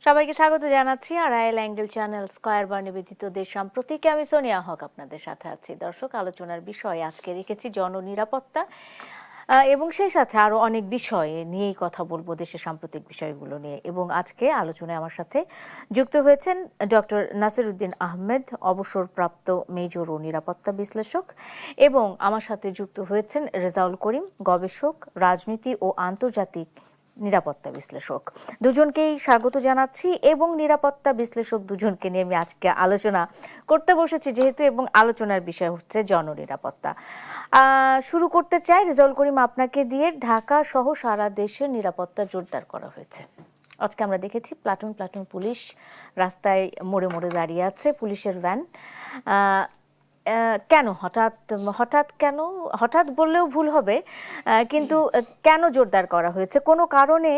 সবাইকে স্বাগত জানাচ্ছি আড়াইল অ্যাঙ্গেল চ্যানেল স্কয়ার বার নিবেদিত দেশ সাম্প্রতিক আমি সোনিয়া হক আপনাদের সাথে আছি। দর্শক, আলোচনার বিষয় আজকে রেখেছি জননিরাপত্তা এবং সেই সাথে আরো অনেক বিষয় নিয়েই কথা বলবো, দেশের সাম্প্রতিক বিষয়গুলো নিয়ে। এবং আজকে আলোচনায় আমার সাথে যুক্ত হয়েছেন ডক্টর নাসিরউদ্দিন আহমেদ, অবসরপ্রাপ্ত মেজর ও নিরাপত্তা বিশ্লেষক, এবং আমার সাথে যুক্ত হয়েছেন রেজাউল করিম, গবেষক, রাজনীতি ও আন্তর্জাতিক নিরাপত্তা বিশ্লেষক। দুজনকেই স্বাগত জানাচ্ছি এবং নিরাপত্তা বিশ্লেষক দুজনকে নিয়ে আমি আজকে আলোচনা করতে বসেছি যেহেতু, এবং আলোচনার বিষয় হচ্ছে জননিরাপত্তা। শুরু করতে চাই রেজাউল করিম আপনাকে দিয়ে। ঢাকা সহ সারা দেশে নিরাপত্তা জোরদার করা হয়েছে। আজকে আমরা দেখেছি প্লাটুন প্লাটুন পুলিশ রাস্তায় মোড়ে মোড়ে দাঁড়িয়ে আছে, পুলিশের ভ্যান। কেন হঠাৎ বললেও ভুল হবে, কিন্তু কেন জোরদার করা হয়েছে? কোনো কারণে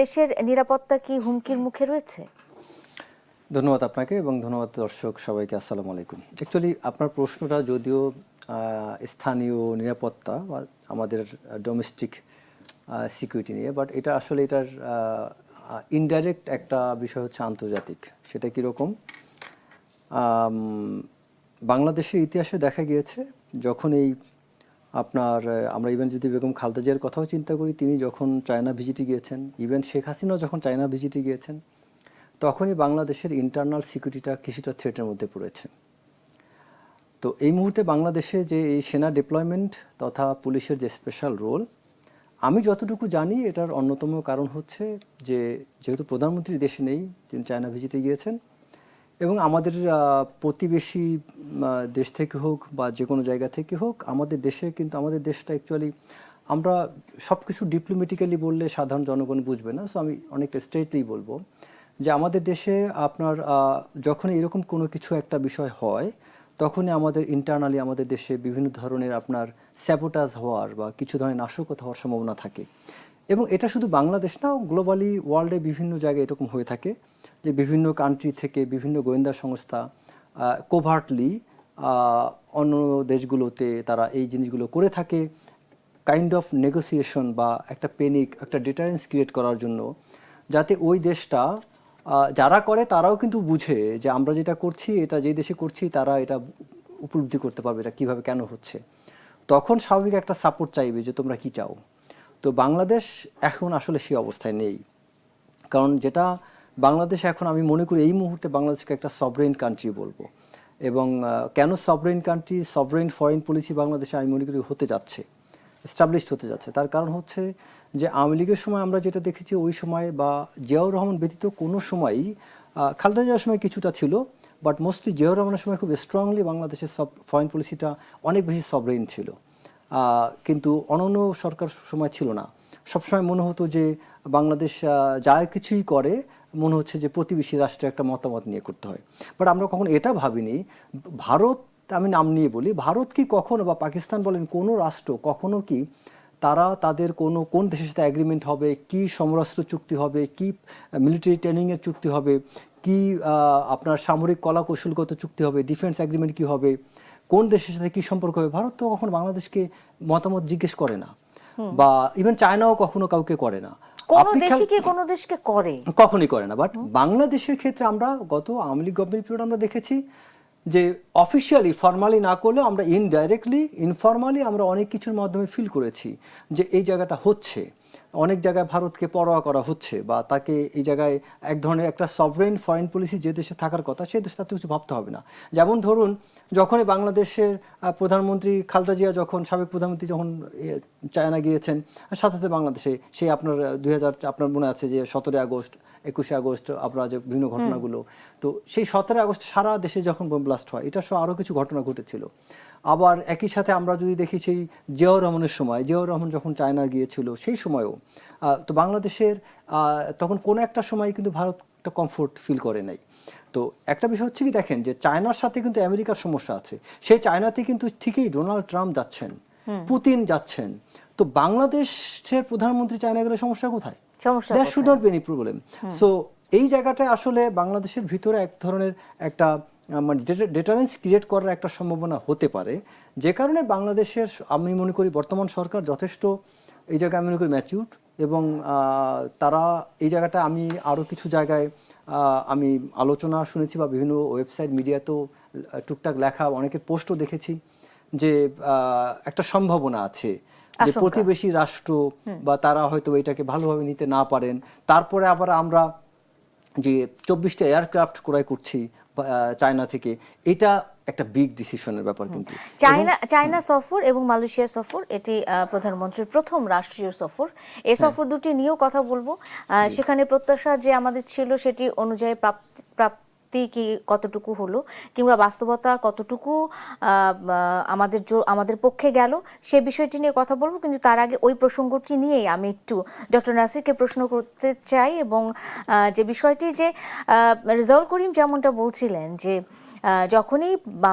দেশের নিরাপত্তা কি হুমকির মুখে রয়েছে? ধন্যবাদ আপনাকে এবং ধন্যবাদ দর্শক সবাইকে। আসসালামু আলাইকুম। অ্যাকচুয়ালি আপনার প্রশ্নটা যদিও স্থানীয় নিরাপত্তা বা আমাদের ডোমেস্টিক সিকিউরিটি নিয়ে, বাট এটা আসলে এটার ইনডাইরেক্ট একটা বিষয় হচ্ছে আন্তর্জাতিক। সেটা কীরকম? বাংলাদেশের ইতিহাসে দেখা গিয়েছে যখন আমরা ইভেন যদি বেগম খালেদা জিয়ার কথাও চিন্তা করি, তিনি যখন চায়না ভিজিটে গিয়েছেন, ইভেন শেখ হাসিনাও যখন চায়না ভিজিটে গিয়েছেন, তখনই বাংলাদেশের ইন্টারনাল সিকিউরিটিটা কিছুটা থ্রেটের মধ্যে পড়েছে। তো এই মুহূর্তে বাংলাদেশে যে এই সেনা ডিপ্লয়মেন্ট তথা পুলিশের যে স্পেশাল রোল, আমি যতটুকু জানি এটার অন্যতম কারণ হচ্ছে যে যেহেতু প্রধানমন্ত্রী দেশে নেই, তিনি চায়না ভিজিটে গিয়েছেন, এবং আমাদের প্রতিবেশী দেশ থেকে হোক বা যে কোনো জায়গা থেকে হোক, আমাদের দেশে কিন্তু আমাদের দেশটা অ্যাকচুয়ালি আমরা সব কিছু ডিপ্লোম্যাটিক্যালি বললে সাধারণ জনগণ বুঝবে না। সো আমি অনেকটা স্ট্রেটলি বলবো যে আমাদের দেশে আপনার যখন এরকম কোনো কিছু একটা বিষয় হয়, তখনই আমাদের ইন্টারনালি আমাদের দেশে বিভিন্ন ধরনের আপনার স্যাবোটাজ হওয়ার বা কিছু ধরনের নাশকতা হওয়ার সম্ভাবনা থাকে। এবং এটা শুধু বাংলাদেশ না, গ্লোবালি ওয়ার্ল্ডে বিভিন্ন জায়গায় এরকম হয়ে থাকে যে বিভিন্ন কান্ট্রি থেকে বিভিন্ন গোয়েন্দা সংস্থা কোভার্টলি অন্য দেশগুলোতে তারা এই জিনিসগুলো করে থাকে, কাইন্ড অফ নেগোসিয়েশন বা একটা পেনিক, একটা ডিটারেন্স ক্রিয়েট করার জন্য, যাতে ওই দেশটা যারা করে তারাও কিন্তু বুঝে যে আমরা যেটা করছি, এটা যেই দেশে করছি তারা এটা উপলব্ধি করতে পারবে এটা কীভাবে কেন হচ্ছে। তখন স্বাভাবিক একটা সাপোর্ট চাইবে যে তোমরা কী চাও। তো বাংলাদেশ এখন আসলে সেই অবস্থায় নেই, কারণ যেটা বাংলাদেশ এখন আমি মনে করি এই মুহূর্তে বাংলাদেশকে একটা সভরেন কান্ট্রি বলবো। এবং কেন sovereign country, sovereign foreign policy বাংলাদেশে আমি মনে করি হতে যাচ্ছে, এস্টাবলিশড হতে যাচ্ছে। তার কারণ হচ্ছে যে আওয়ামী লীগের সময় আমরা যেটা দেখেছি ওই সময়, বা জিয়াউর রহমান ব্যতীত কোনো সময়ই, খালেদা জিয়ার সময় কিছুটা ছিল, বাট মোস্টলি জিয়াউর রহমানের সময় খুব স্ট্রংলি বাংলাদেশের ফরেন পলিসিটা অনেক বেশি সভরেন ছিল। কিন্তু অনন্য সরকার সময় ছিল না। সবসময় মনে হতো যে বাংলাদেশ যা কিছুই করে মনে হচ্ছে যে প্রতিবেশী রাষ্ট্রের একটা মতামত নিয়ে করতে হয়। বাট আমরা কখনো এটা ভাবিনি ভারত, আমি নাম নিয়ে বলি, ভারত কি কখনো বা পাকিস্তান বলেন কোনো রাষ্ট্র কখনো কি তারা তাদের কোন দেশের সাথে অ্যাগ্রিমেন্ট হবে, কি সমরাস্ত্র চুক্তি হবে, কি মিলিটারি ট্রেনিংয়ের চুক্তি হবে, কি আপনার সামরিক কলা কৌশলগত চুক্তি হবে, ডিফেন্স অ্যাগ্রিমেন্ট কি হবে, কোন দেশের সাথে কি সম্পর্ক হবে, ভারত তো কখনো বাংলাদেশকে মতামত জিজ্ঞেস করে না, বা ইভেন চায়নাও কখনো কাউকে করে না, কখনই করে না। বাট বাংলাদেশের ক্ষেত্রে আমরা গত আওয়ামী লীগ গভর্নমেন্ট পিরিয়ড আমরা দেখেছি যে অফিসিয়ালি ফর্মালি না করলেও আমরা ইনডাইরেক্টলি ইনফর্মালি আমরা অনেক কিছুর মাধ্যমে ফিল করেছি যে এই জায়গাটা হচ্ছে, অনেক জায়গায় ভারতকে পরোয়া করা হচ্ছে, বা তাকে এই জায়গায় এক ধরনের একটা সভরেন ফরেন পলিসি যে দেশে থাকার কথা সেই দেশে তাতে কিছু ভাবতে হবে না। যেমন ধরুন যখনই বাংলাদেশের প্রধানমন্ত্রী খালেদা জিয়া যখন সাবেক প্রধানমন্ত্রী যখন চায়না গিয়েছেন, সাথে সাথে বাংলাদেশে সেই আপনার 2000 আপনার মনে আছে যে 17 আগস্ট 21 আগস্ট আপনার যে বিভিন্ন ঘটনাগুলো, তো সেই 17 আগস্ট সারা দেশে যখন বোম ব্লাস্ট হয়, এটা সহ আরও কিছু ঘটনা ঘটেছিল। আবার একই সাথে আমরা যদি দেখি সেই জিয়াউর রহমানের সময়, জিয়াউর রহমান যখন চায়না গিয়েছিল সেই সময়ও তো বাংলাদেশের তখন কোনো একটা সময় কিন্তু ভারত একটা কমফোর্ট ফিল করে নাই। তো একটা বিষয় হচ্ছে কি, দেখেন যে চায়নার সাথে কিন্তু আমেরিকার সমস্যা আছে, সেই চায়নাতে কিন্তু ঠিকই ডোনাল্ড ট্রাম্প যাচ্ছেন, পুতিন যাচ্ছেন, তো বাংলাদেশের প্রধানমন্ত্রী চায়না গেলে সমস্যা কোথায়? That should not be any problem. So এই জায়গাটায় আসলে বাংলাদেশের ভিতরে এক ধরনের একটা মানে ডিটারেন্স ক্রিয়েট করার একটা সম্ভাবনা হতে পারে, যে কারণে বাংলাদেশের আমি মনে করি বর্তমান সরকার যথেষ্ট এই জায়গায় আমি মনে করি ম্যাচিউরড এবং তারা এই জায়গাটা আমি আরও কিছু জায়গায় আমি আলোচনা শুনেছি বা বিভিন্ন ওয়েবসাইট মিডিয়াতেও টুকটাক লেখা অনেকের পোস্টও দেখেছি যে একটা সম্ভাবনা আছে যে আশঙ্কা। প্রতিবেশী রাষ্ট্র বা তারা হয়তো এটাকে ভালোভাবে নিতে না পারেন, তারপরে আবার আমরা যে 24টা এয়ারক্রাফট ক্রয় করছি চায়না থেকে, এটা একটা বিগ ডিসিশনের ব্যাপার কিন্তু। চায়না সফর এবং মালয়েশিয়া সফর এটি প্রধানমন্ত্রীর প্রথম রাষ্ট্রীয় সফর। এই সফর দুটি নিয়েও কথা বলবো। সেখানে প্রত্যাশা যে আমাদের ছিল সেটি অনুযায়ী প্রাপ্তি কি কতটুকু হলো, কিংবা বাস্তবতা কতটুকু আমাদের পক্ষে গেল, সে বিষয়টি নিয়ে কথা বলবো। কিন্তু তার আগে ওই প্রসঙ্গটি নিয়েই আমি একটু ডক্টর নাসিরকে প্রশ্ন করতে চাই, এবং যে বিষয়টি যে রেজাউল করিম যেমনটা বলছিলেন যে যখনই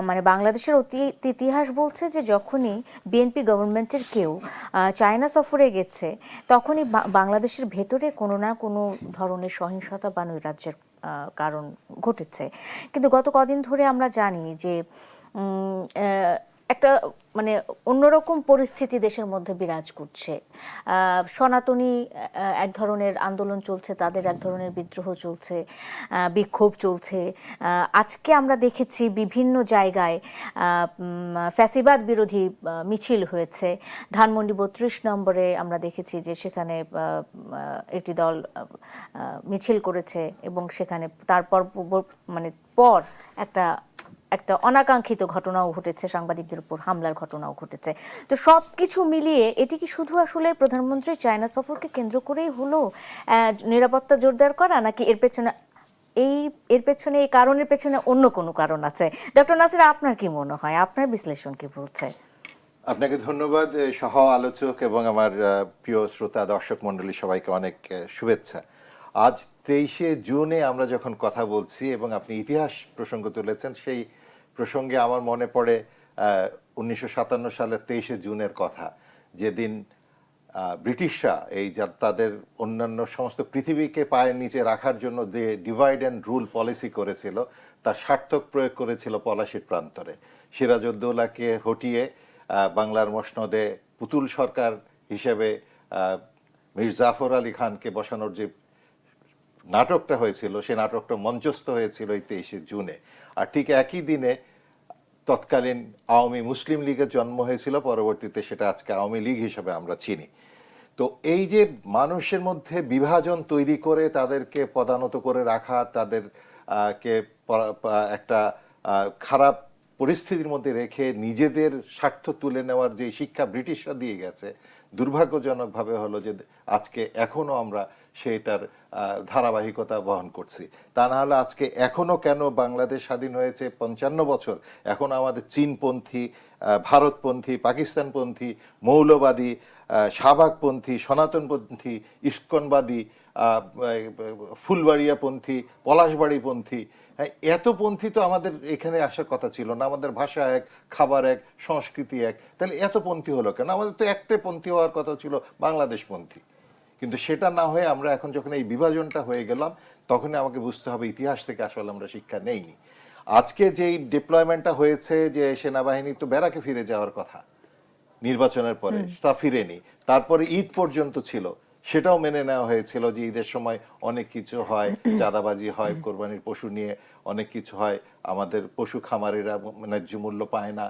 মানে বাংলাদেশের অতীত ইতিহাস বলছে যে যখনই বিএনপি গভর্নমেন্টের কেউ চায়না সফরে গেছে, তখনই বাংলাদেশের ভেতরে কোনো না কোনো ধরনের সহিংসতা বা নৈরাজ্যের কারণ ঘটেছে। কিন্তু গত কদিন ধরে আমরা জানি যে একটা মানে অন্যরকম পরিস্থিতি দেশের মধ্যে বিরাজ করছে। সনাতনী এক ধরনের আন্দোলন চলছে, তাদের এক ধরনের বিদ্রোহ চলছে, বিক্ষোভ চলছে। আজকে আমরা দেখেছি বিভিন্ন জায়গায় ফ্যাসিবাদ বিরোধী মিছিল হয়েছে। ধানমন্ডি 32 নম্বরে আমরা দেখেছি যে সেখানে একটি দল মিছিল করেছে, এবং সেখানে তারপর মানে পর একটা অনাকাঙ্ক্ষিত ঘটনাও ঘটেছে, সাংবাদিকদের উপর হামলার ঘটনাও ঘটেছে। তো সব কিছু মিলিয়ে এটি কি শুধু আসলে প্রধানমন্ত্রী চায়না সফরকে কেন্দ্র করেই হলো নিরাপত্তা জোরদার করা, নাকি এর পেছনে এই কারণের পেছনে অন্য কোনো কারণ আছে? ডক্টর নাসির, আপনার কি মনে হয়, আপনার বিশ্লেষণ কি বলছে? আপনাকে ধন্যবাদ সহ আলোচক এবং আমার প্রিয় শ্রোতা দর্শক মণ্ডলী, সবাইকে অনেক শুভেচ্ছা। আজ 23শে জুনে আমরা যখন কথা বলছি এবং আপনি ইতিহাস প্রসঙ্গ তুলেছেন, সেই প্রসঙ্গে আমার মনে পড়ে 1957 সালের 23শে জুনের কথা, যেদিন ব্রিটিশরা তাদের অন্যান্য সমস্ত পৃথিবীকে পায়ের নিচে রাখার জন্য যে ডিভাইড অ্যান্ড রুল পলিসি করেছিল, তার সার্থক প্রয়োগ করেছিল পলাশির প্রান্তরে। সিরাজউদ্দৌলাকে হটিয়ে বাংলার মসনদে পুতুল সরকার হিসেবে মীর জাফর আলী খানকে বসানোর যে নাটকটা হয়েছিল, সে নাটকটা মঞ্চস্থ হয়েছিল এই 23শে জুনে। আর ঠিক একই দিনে তৎকালীন আওয়ামী মুসলিম লীগের জন্ম হয়েছিল, পরবর্তীতে সেটা আজকে আওয়ামী লীগ হিসেবে আমরা চিনি। তো এই যে মানুষের মধ্যে বিভাজন তৈরি করে তাদেরকে পদানত করে রাখা, তাদেরকে একটা খারাপ পরিস্থিতির মধ্যে রেখে নিজেদের স্বার্থ তুলে নেওয়ার যে শিক্ষা ব্রিটিশরা দিয়ে গেছে, দুর্ভাগ্যজনকভাবে হলো যে আজকে এখনো আমরা সেটার ধারাবাহিকতা বহন করছি। তা না হলে আজকে এখনো কেন বাংলাদেশ স্বাধীন হয়েছে 55 বছর, এখন আমাদের চীনপন্থী, ভারতপন্থী, পাকিস্তানপন্থী, মৌলবাদী, শাহবাগপন্থী, সনাতনপন্থী, ইস্কনবাদী, ফুলবাড়িয়াপন্থী, পলাশবাড়িপন্থী, হ্যাঁ, এত পন্থী তো আমাদের এখানে আসার কথা ছিল না। আমাদের ভাষা এক, খাবার এক, সংস্কৃতি এক, তাহলে এত পন্থী হলো কেন? আমাদের তো একটাই পন্থী হওয়ার কথা ছিল, বাংলাদেশপন্থী। কিন্তু সেটা না হয়ে আমরা এখন যখন এই বিভাজনটা হয়ে গেলাম, তখনই আমাকে বুঝতে হবে ইতিহাস থেকে আসলে আমরা শিক্ষা নেইনি। আজকে যেই ডিপ্লয়মেন্টটা হয়েছে, যে সেনাবাহিনী তো ব্যারাকে ফিরে যাওয়ার কথা নির্বাচনের পরে, তা ফিরেনি। তারপরে ঈদ পর্যন্ত ছিল, সেটাও মেনে নেওয়া হয়েছিল যে ঈদের সময় অনেক কিছু হয়, চাঁদাবাজি হয়, কোরবানির পশু নিয়ে অনেক কিছু হয়, আমাদের পশু খামারিরা ন্যায্য মূল্য পায় না,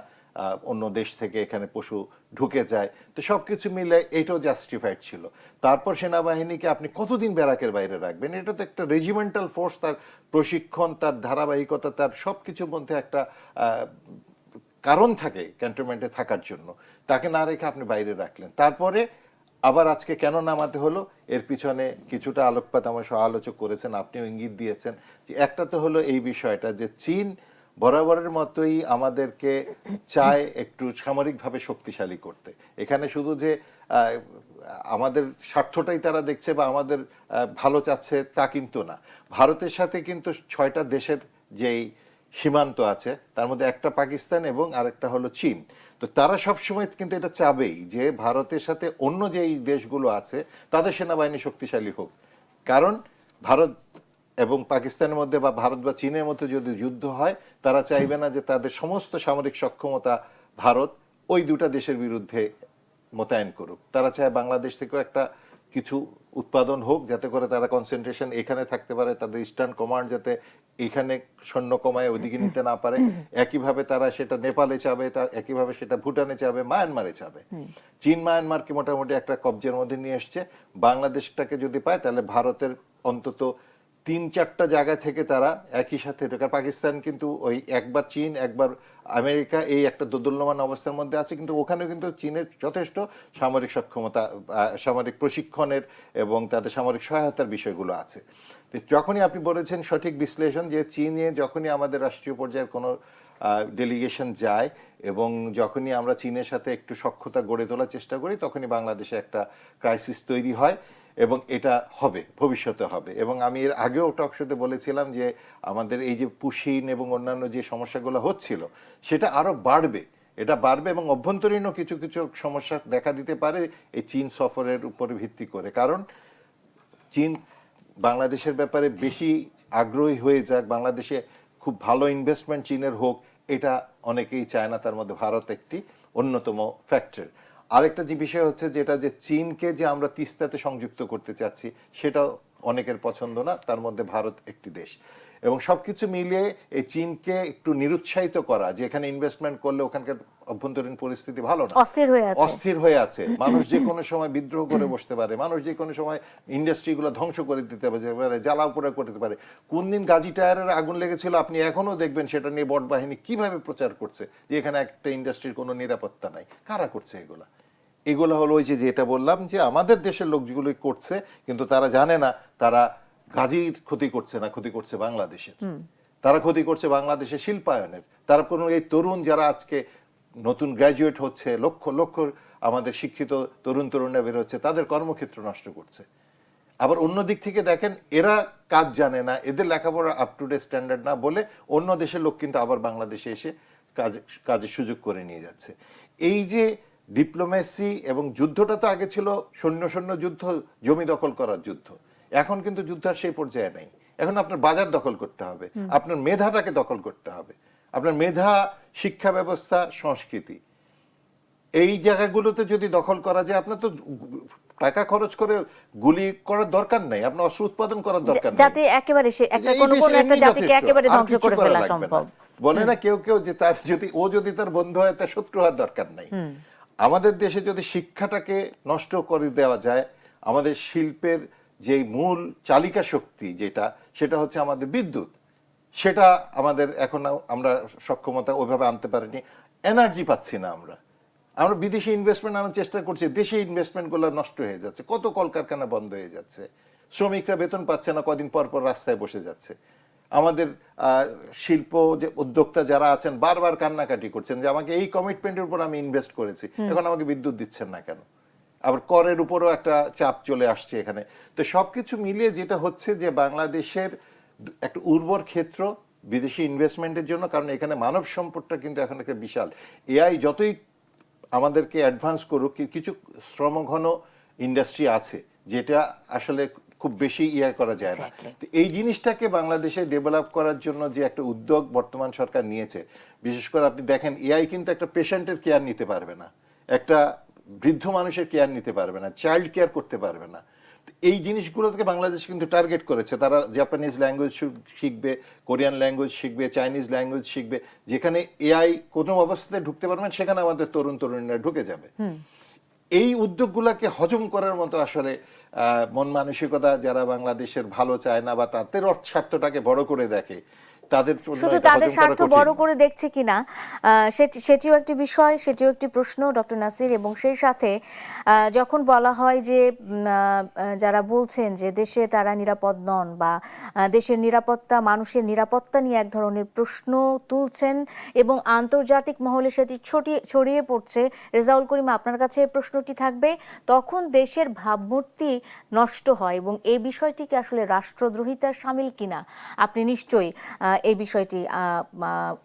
অন্য দেশ থেকে এখানে পশু ঢুকে যায়। তো সব কিছু মিলে এটাও জাস্টিফাইড ছিল। তারপর সেনাবাহিনীকে আপনি কতদিন ব্যারাকের বাইরে রাখবেন? এটা তো একটা রেজিমেন্টাল ফোর্স, তার প্রশিক্ষণ, তার ধারাবাহিকতা, তার সব কিছুর মধ্যে একটা কারণ থাকে ক্যান্টনমেন্টে থাকার জন্য। তাকে না রেখে আপনি বাইরে রাখলেন। তারপরে আবার আজকে কেন নামাতে হলো, এর পিছনে কিছুটা আলোকপাত আমার সহ আলোচক করেছেন, আপনিও ইঙ্গিত দিয়েছেন। যে একটা তো হলো এই বিষয়টা যে চীন বরাবরের মতোই আমাদেরকে চায় একটু সামরিকভাবে শক্তিশালী করতে। এখানে শুধু যে আমাদের স্বার্থটাই তারা দেখছে বা আমাদের ভালো চাচ্ছে তা কিন্তু না। ভারতের সাথে কিন্তু 6টা দেশের যেই সীমান্ত আছে, তার মধ্যে একটা পাকিস্তান এবং আরেকটা হলো চীন। তো তারা সবসময় কিন্তু এটা চাবেই যে ভারতের সাথে অন্য যেই দেশগুলো আছে তাদের সেনাবাহিনী শক্তিশালী হোক। কারণ ভারত এবং পাকিস্তানের মধ্যে বা ভারত বা চীনের মধ্যে যদি যুদ্ধ হয়, তারা চাইবে না যে তাদের সমস্ত সামরিক সক্ষমতা ভারত ওই দুটা দেশের বিরুদ্ধে মোতায়েন করুক। তারা চায় বাংলাদেশ থেকেও একটা কিছু উৎপাদন হোক, যাতে করে তারা কনসেন্ট্রেশন এখানে থাকতে পারে, তাদের ইস্টার্ন কমান্ড যাতে এখানে সৈন্য কমায় ওদিকে নিতে না পারে। একইভাবে তারা সেটা নেপালে চাবে, একইভাবে সেটা ভুটানে চাবে, মায়ানমারে চাবে। চীন মায়ানমারকে মোটামুটি একটা কবজের মধ্যে নিয়ে এসছে। বাংলাদেশটাকে যদি পায় তাহলে ভারতের অন্তত 3-4টা জায়গা থেকে তারা একই সাথে ঢোকার। পাকিস্তান কিন্তু ওই একবার চীন একবার আমেরিকা এই একটা দোদুল্যমান অবস্থার মধ্যে আছে, কিন্তু ওখানেও কিন্তু চীনের যথেষ্ট সামরিক সক্ষমতা, সামরিক প্রশিক্ষণের এবং তাদের সামরিক সহায়তার বিষয়গুলো আছে। তো যখনই আপনি বলেছেন সঠিক বিশ্লেষণ, যে চীনে যখনই আমাদের রাষ্ট্রীয় পর্যায়ের কোনো ডেলিগেশন যায় এবং যখনই আমরা চীনের সাথে একটু সখ্যতা গড়ে তোলার চেষ্টা করি, তখনই বাংলাদেশে একটা ক্রাইসিস তৈরি হয় এবং এটা হবে, ভবিষ্যতে হবে। এবং আমি এর আগেও টকশোতে বলেছিলাম যে আমাদের এই যে পুশিন এবং অন্যান্য যে সমস্যাগুলো হচ্ছিল সেটা আরো বাড়বে, এটা বাড়বে এবং অভ্যন্তরীণও কিছু কিছু সমস্যা দেখা দিতে পারে এই চীন সফরের উপরে ভিত্তি করে। কারণ চীন বাংলাদেশের ব্যাপারে বেশি আগ্রহী হয়ে যাক, বাংলাদেশে খুব ভালো ইনভেস্টমেন্ট চীনের হোক, এটা অনেকেই চায় না। তার মধ্যে ভারত একটি অন্যতম ফ্যাক্টর। আরেকটা যে বিষয় হচ্ছে যেটা, যে চীনকে যে আমরা তিস্তাতে সংযুক্ত করতে চাচ্ছি সেটাও অনেকের পছন্দ না, তার মধ্যে ভারত একটি দেশ। এবং সবকিছু মিলিয়ে এই চীনকে একটু নিরুৎসাহিত করা, যে এখানে ইনভেস্টমেন্ট করলে ওখানকার অভ্যন্তরীণ পরিস্থিতি ভালো না, অস্থির হয়ে আছে, মানুষ যে কোনো সময় বিদ্রোহ করে বসতে পারে, মানুষ যে কোনো সময় ইন্ডাস্ট্রিগুলো ধ্বংস করে দিতে পারে, জ্বালাও পোড়া করতে পারে। কোন দিন গাজী টায়ারের আগুন লেগেছিল আপনি এখনো দেখবেন সেটা নিয়ে বট বাহিনী কিভাবে প্রচার করছে যে এখানে একটা ইন্ডাস্ট্রির কোনো নিরাপত্তা নাই। কারা করছে এগুলা? এগুলো হলো ওই যে যেটা বললাম, যে আমাদের দেশের লোকগুলোই করছে, কিন্তু তারা জানে না তারা গাজীর ক্ষতি করছে না, ক্ষতি করছে বাংলাদেশের। তারা ক্ষতি করছে বাংলাদেশের শিল্পায়নের। তারা কোনো এই তরুণ যারা আজকে নতুন গ্র্যাজুয়েট হচ্ছে, লক্ষ লক্ষ আমাদের শিক্ষিত তরুণ তরুণরা বের হচ্ছে, তাদের কর্মক্ষেত্র নষ্ট করছে। আবার অন্য দিক থেকে দেখেন, এরা কাজ জানে না, এদের লেখাপড়া আপ টু ডেট স্ট্যান্ডার্ড না বলে অন্য দেশের লোক কিন্তু আবার বাংলাদেশে এসে কাজের সুযোগ করে নিয়ে যাচ্ছে। এই যে ডিপ্লোমেসি এবং যুদ্ধটা তো আগে ছিল সৈন্য যুদ্ধ, জমি দখল করার যুদ্ধ। এখন কিন্তু যুদ্ধ আর সেই পর্যায়ে নেই। এখন আপনার বাজার দখল করতে হবে, আপনার মেধাটাকে দখল করতে হবে, আপনার মেধা, শিক্ষা ব্যবস্থা, সংস্কৃতি, এই জায়গাগুলোতে যদি দখল করা যায়, আপনার তো টাকা খরচ করে গুলি করার দরকার নাই, আপনার অস্ত্র উৎপাদন করার দরকার নেই, যাতে একেবারে সে একটা কোন একটা জাতিকে একেবারে ধ্বংস করে ফেলা সম্ভব। বলে না কেউ কেউ যে তার যদি তার বন্ধু হয় তার শত্রু হওয়ার দরকার নাই। আমাদের দেশে যদি শিক্ষাটাকে নষ্ট করে দেওয়া যায়, আমাদের শিল্পের যে মূল চালিকা শক্তি যেটা, সেটা হচ্ছে আমাদের বিদ্যুৎ, সেটা আমাদের এখন আমরা সক্ষমতা ওইভাবে আনতে পারিনি, এনার্জি পাচ্ছি না। আমরা বিদেশি ইনভেস্টমেন্ট আনার চেষ্টা করছি, দেশি ইনভেস্টমেন্টগুলো নষ্ট হয়ে যাচ্ছে, কত কলকারখানা বন্ধ হয়ে যাচ্ছে, শ্রমিকরা বেতন পাচ্ছে না, কদিন পর পর রাস্তায় বসে যাচ্ছে। আমাদের শিল্প যে উদ্যোক্তা যারা আছেন বারবার কান্নাকাটি করছেন যে আমাকে এই কমিটমেন্টের উপর আমি ইনভেস্ট করেছি, এখন আমাকে বিদ্যুৎ দিচ্ছেন না কেন? আবার করের উপরও একটা চাপ চলে আসছে এখানে। তো সবকিছু মিলিয়ে যেটা হচ্ছে যে বাংলাদেশের একটা উর্বর ক্ষেত্র বিদেশি ইনভেস্টমেন্টের জন্য, কারণ এখানে মানব সম্পদটা কিন্তু এখন একটা বিশাল। এআই যতই আমাদেরকে অ্যাডভান্স করুক, কিছু শ্রমঘন ইন্ডাস্ট্রি আছে যেটা আসলে খুব বেশি করা যায় না। এই জিনিসটাকে বাংলাদেশে ডেভেলপ করার জন্য যে একটা উদ্যোগ বর্তমান সরকার নিয়েছে, বিশেষ করে আপনি দেখেন এআই কিন্তু একটা পেশেন্টের কেয়ার নিতে পারবে না, একটা বৃদ্ধ মানুষের কেয়ার নিতে পারবে না, চাইল্ড কেয়ার করতে পারবে না। এই জিনিসগুলো থেকে বাংলাদেশ কিন্তু টার্গেট করেছে, তারা জাপানিজ ল্যাঙ্গুয়েজ শিখবে, কোরিয়ান ল্যাঙ্গুয়েজ শিখবে, চাইনিজ ল্যাঙ্গুয়েজ শিখবে, যেখানে এআই কোনো অবস্থাতে ঢুকতে পারবেন সেখানে আমাদের তরুণ তরুণীরা ঢুকে যাবে। এই উদ্যোগগুলোকে হজম করার মতো আসলে মন মানসিকতা যারা বাংলাদেশের ভালো চায় না বা তাদের স্বার্থটাকে বড় করে দেখে, শুধু তাদের স্বার্থ বড় করে দেখছে কিনা সেটিও একটি বিষয়, সেটিও একটি প্রশ্ন ডক্টর নাসির। এবং সেই সাথে যখন বলা হয় যে যারা বলছেন যে দেশে তারা নিরাপদ নন বা দেশের নিরাপত্তা, মানুষের নিরাপত্তা নিয়ে এক ধরনের প্রশ্ন তুলছেন এবং আন্তর্জাতিক মহলে সেটি ছড়িয়ে পড়ছে, রেজাউল করিম আপনার কাছে প্রশ্নটি থাকবে, তখন দেশের ভাবমূর্তি নষ্ট হয় এবং এই বিষয়টিকে আসলে রাষ্ট্রদ্রোহিতার শামিল কিনা আপনি নিশ্চয়ই এই বিষয়টি